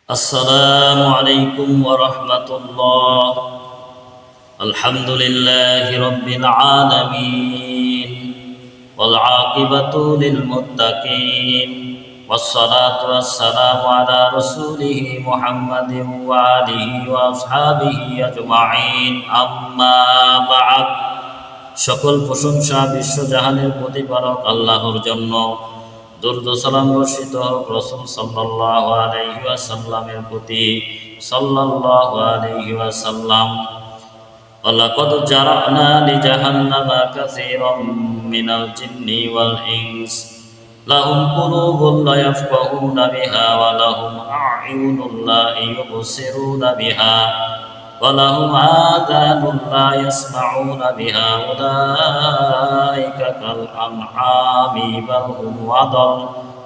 السلام عليكم ورحمة الله. الحمد لله رب العالمين والعاقبة للمتقين والصلاة والسلام على رسوله محمد وآله وأصحابه أجمعين أما بعد সকল প্রশংসা বিশ্বজাহানের প্রতিপালক আল্লাহর জন্য। দরুদ ও সালাম বর্ষিত হোক রাসূল সাল্লাল্লাহু আলাইহি ওয়াসাল্লামের প্রতি সাল্লাল্লাহু আলাইহি ওয়াসাল্লাম। ওয়ালাকাদ জারা'না লিজাহান্নামা কাসীরাম মিনাল জিন্নি ওয়াল ইনস লাহুম কুলুবুন লা ইয়াফকাহুনা বিহা ওয়া লাহুম আ'য়ুনুন লা ইউবসিরুনা বিহা وَلَهُمْ آذَانٌ لَا يَسْمَعُونَ بِهَا أُولَٰئِكَ كَالْأَنْعَامِ بَلْ هُمْ أَضَلُّ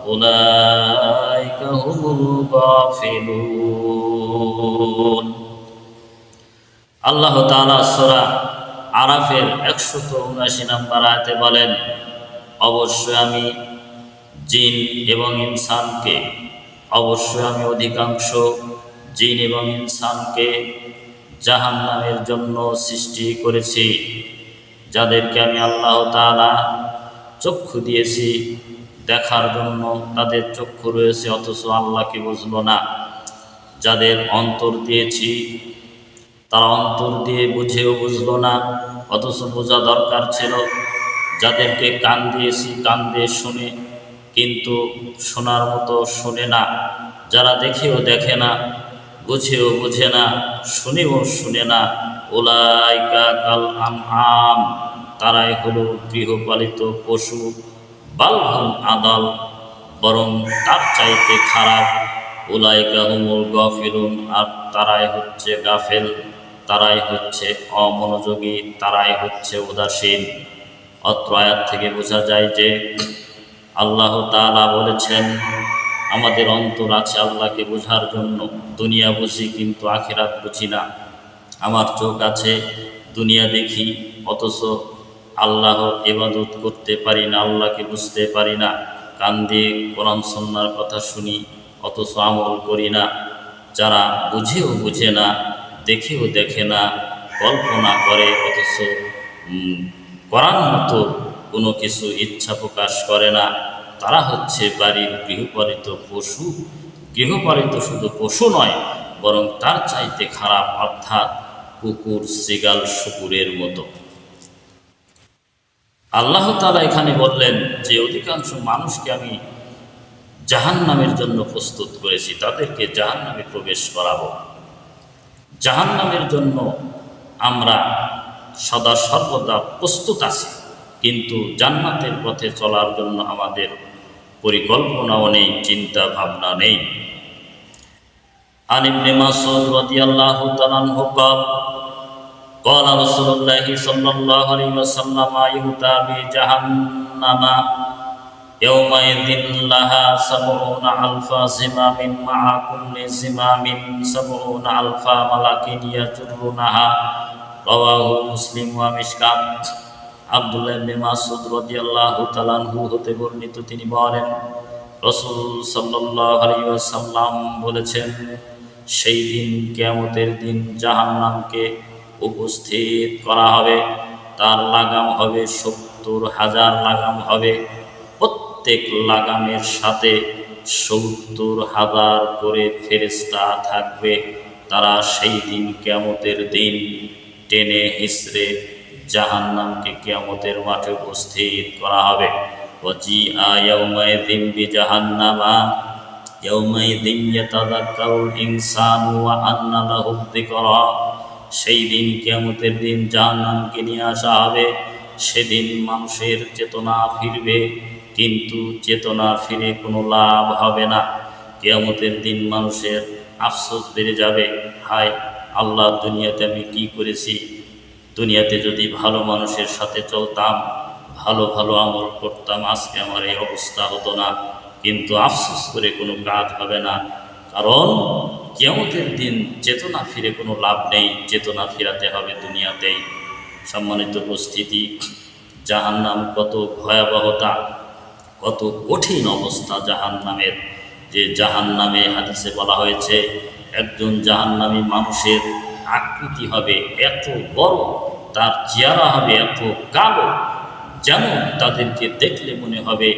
أُولَٰئِكَ هُمُ الْغَافِلُونَ। আল্লাহ তাআলা সূরা আরাফের 179 নম্বর আয়াতে বলেন, অবশ্যই আমি জিন এবং ইনসানকে অধিকাংশ জিন এবং ইনসানকে জাহান্নামের জন্য সৃষ্টি করেছি। যাদেরকে আমি আল্লাহ তাআলা চক্ষু দিয়েছি দেখার জন্য, তাদের চক্ষু রয়েছে অথচ আল্লাহকে বুঝলো না। যাদের অন্তর দিয়েছি তারা অন্তর দিয়ে বুঝেও বুঝলো না, অথচ বোঝা দরকার ছিল। যাদেরকে কান দিয়েছি কান দিয়ে শুনে, কিন্তু শোনার মতো শোনে না। যারা দেখেও দেখে না, বুঝেও বুঝে না, শুনেও শুনে না। উলাইকা কাল আনআম, তারাই হলো গৃহপালিত পশু। বাল হুম আদাল, বরং তার চাইতে খারাপ। উলাইকা হুমুল গাফিলুন, আর তারাই হচ্ছে গাফেল, তারাই হচ্ছে অমনোযোগী, তারাই হচ্ছে উদাসীন। অত্র আয়াত থেকে বোঝা যায় যে আল্লাহ তাআলা বলেছেন আমাদের অন্তর আছে আল্লাহকে বোঝার জন্য। দুনিয়া বুঝি কিন্তু আখিরাত বুঝি না। আমার চোখ আছে, দুনিয়া দেখি, অথচ আল্লাহর ইবাদত করতে পারি না, আল্লাহকে বুঝতে পারি না। কান দিয়ে কোরআন সুন্নাহর কথা শুনি, অথচ আমল করি না। যারা বুঝেও বুঝে না, দেখেও দেখে না, কল্পনা করে অথচ করার মতো কোনো কিছু ইচ্ছা প্রকাশ করে না, তারা হচ্ছে বাড়ির গৃহপালিত পশু। গৃহপালিত শুধু পশু নয়, বরং তার চাইতে খারাপ, অর্থাৎ কুকুর, শৃগাল, শুকুরের মতো। আল্লাহ তাআলা এখানে বললেন যে অধিকাংশ মানুষকে আমি জাহান্নামের জন্য প্রস্তুত করেছি, তাদেরকে জাহান্নামে প্রবেশ করাবো। জাহান্নামের জন্য আমরা সদা সর্বদা প্রস্তুত আছি, কিন্তু জান্নাতের পথে চলার জন্য আমাদের পরিকল্পনাও নেই, চিন্তা ভাবনা নেই। আন ইবনে মাসউদ রাদিয়াল্লাহু তাআলা আনহু قال رسول الله صلى الله عليه وسلم يؤتى بجهنم يومئذ لها 70,000 زمام مع كل زمام 70,000 ملك يجرونها رواه مسلم ومشكات। আব্দুল্লাহ ইবনে মাসউদ রাদিয়াল্লাহু তাআলা আনহু হতে বর্ণিত, তিনি বলেন রাসূল সাল্লাল্লাহু আলাইহি ওয়াসাল্লাম বলেছেন, সেই দিন, কিয়ামতের দিন, জাহান্নামকে উপস্থিত করা হবে। তার লাগাম হবে 70,000 লাগাম হবে। প্রত্যেক লাগামের সাথে 70,000 করে ফেরেশতা থাকবে। তারা সেই দিন, কিয়ামতের দিন, টেনে হিঁচড়ে জাহান্নামকে কিয়ামতের মাঠে উপস্থিত করা হবে। ওয়াজিআ ইয়াউমাইযিন বিজাহান্নামা ইয়াউমাইযিন ইয়াতাযাক্কারুল ইনসানু ওয়া আন্না লাহু যিকরা। সেই দিন, কিয়ামতের দিন, জাহান্নামকে নিয়ে আসা হবে। সেদিন মানুষের চেতনা ফিরবে, কিন্তু চেতনা ফিরে কোনো লাভ হবে না। কিয়ামতের দিন মানুষের আফসোস বেড়ে যাবে, হায় আল্লাহ, দুনিয়াতে আমি কি করেছি? দুনিয়াতে যদি ভালো মানুষের সাথে চলতাম, ভালো ভালো আমল করতাম, আজকে আমার এই অবস্থা হতো না। কিন্তু আফসোস করে কোনো কাজ হবে না, কারণ কিয়ামতের দিন চেতনা ফিরে কোনো লাভ নেই, চেতনা ফিরাতে হবে দুনিয়াতেই। সম্মানিত উপস্থিতি, জাহান্নাম কত ভয়াবহতা, কত কঠিন অবস্থা জাহান্নামের। যে জাহান্নামে হাদিসে বলা হয়েছে একজন জাহান্নামী মানুষের আকৃতি হবে এত বড়, তার চেহারা হবে এত কালো, যেন তাদেরকে দেখলে মনে হবে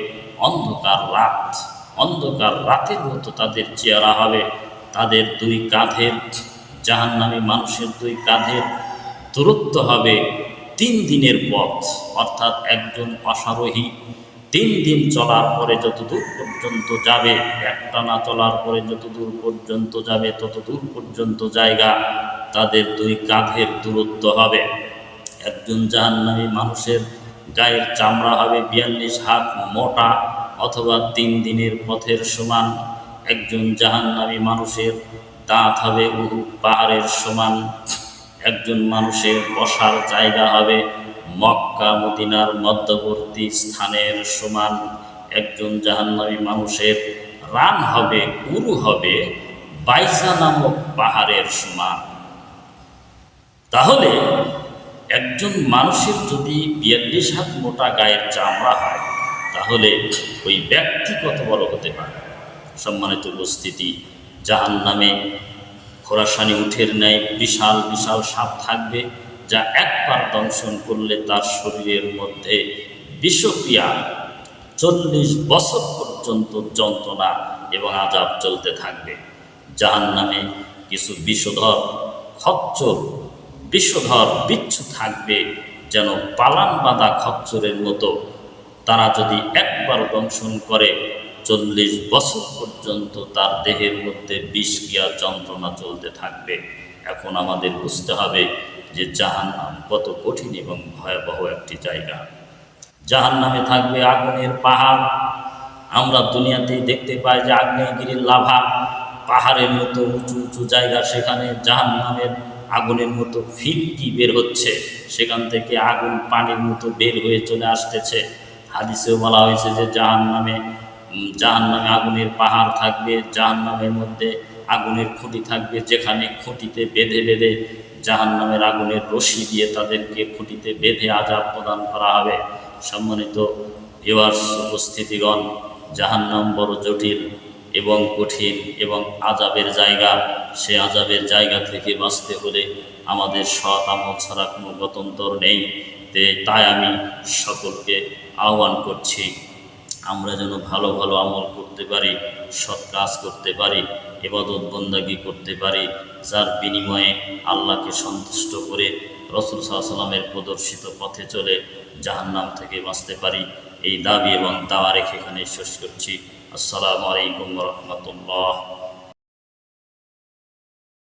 অন্ধকার রাত, অন্ধকার রাতের মতো তাদের চেহারা হবে। তাদের দুই কাঁধের, জাহান্নামী মানুষের দুই কাঁধের দূরত্ব হবে 3 দিনের পথ, অর্থাৎ একজন অশ্বারোহী 3 দিন চলার পরে যত দূর পর্যন্ত যাবে, একটানা চলার পরে যত দূর পর্যন্ত যাবে তত দূর পর্যন্ত জায়গা তাদের দুই কাঁধের দূরত্ব হবে। একজন জাহান্নামী মানুষের গায়ের চামড়া হবে 42 হাত মোটা, অথবা 3 দিনের পথের সমান। একজন জাহান্নামী মানুষের দাঁত হবে উহুদ পাহাড়ের সমান। একজন মানুষের বসার জায়গা হবে মক্কা মদিনার মধ্যবর্তী স্থানের সমান। একজন জাহান্নামী মানুষের রান হবে, উরু হবে বাইজা নামক পাহাড়ের সমান। তাহলে একজন মানুষের যদি 42 হাত মোটা গায়ের চামড়া হয়, তাহলে ওই ব্যক্তি কত বড় হতে পারে। সম্মানিত উপস্থিতি, জাহান্নামে খোরাসানি উঠের ন্যায় বিশাল বিশাল সাপ থাকবে, যা একবার দংশন করলে তার শরীরের মধ্যে বিষক্রিয়া 40 বছর পর্যন্ত যন্ত্রণা এবং আযাব চলতে থাকবে। জাহান্নামে কিছু বিষধর খচ্চর, বিষধর বিচ্ছু থাকবে, যেন পালান বাঁধা খচ্চরের মতো। তারা যদি একবার দংশন করে 40 বছর পর্যন্ত তার দেহের মধ্যে বিষক্রিয়া যন্ত্রণা চলতে থাকবে। এখন আমাদের বুঝতে হবে যে জাহান্নাম কত কঠিন এবং ভয়াবহ একটি জায়গা। জাহান্নামে থাকবে আগুনের পাহাড়। আমরা দুনিয়াতেই দেখতে পাই যে আগ্নেয়গিরির লাভা, পাহাড়ের মতো উঁচু উঁচু জায়গা, সেখানে জাহান্নামের আগুনের মতো ফিরকি বের হচ্ছে, সেখান থেকে আগুন পানির মতো বের হয়ে চলে আসতেছে। হাদিসেও বলা হয়েছে যে জাহান্নামে আগুনের পাহাড় থাকবে, জাহান্নামের মধ্যে আগুনের খুঁটি থাকবে, যেখানে খুঁটিতে বেঁধে বেঁধে জাহান্নামের আগুনের রশি দিয়ে তাদেরকে খুঁটিতে বেঁধে আযাব প্রদান করা হবে। সম্মানিত ভিউয়ার্স, উপস্থিতিগণ, জাহান্নাম বড় জটিল এবং কঠিন এবং আযাবের জায়গা। সে আযাবের জায়গা থেকে বাঁচতে হলে আমাদের সৎ আমল ছাড়া কোনো গত্যন্তর নেই। তাই আমি সকলকে আহ্বান করছি, আমরা যেন ভালো ভালো আমল করতে পারি, সৎ কাজ করতে পারি, ইবাদত বন্দেগী করতে পারি, যার বিনিময়ে আল্লাহকে সন্তুষ্ট করে রাসূল সাল্লাল্লাহু আলাইহি ওয়াসাল্লামের প্রদর্শিত পথে চলে জাহান্নাম থেকে বাঁচতে পারি। এই দাবি এবং দাওয়া রেখে এখানে শেষ করছি। আসসালামু আলাইকুম ওয়া রাহমাতুল্লাহ।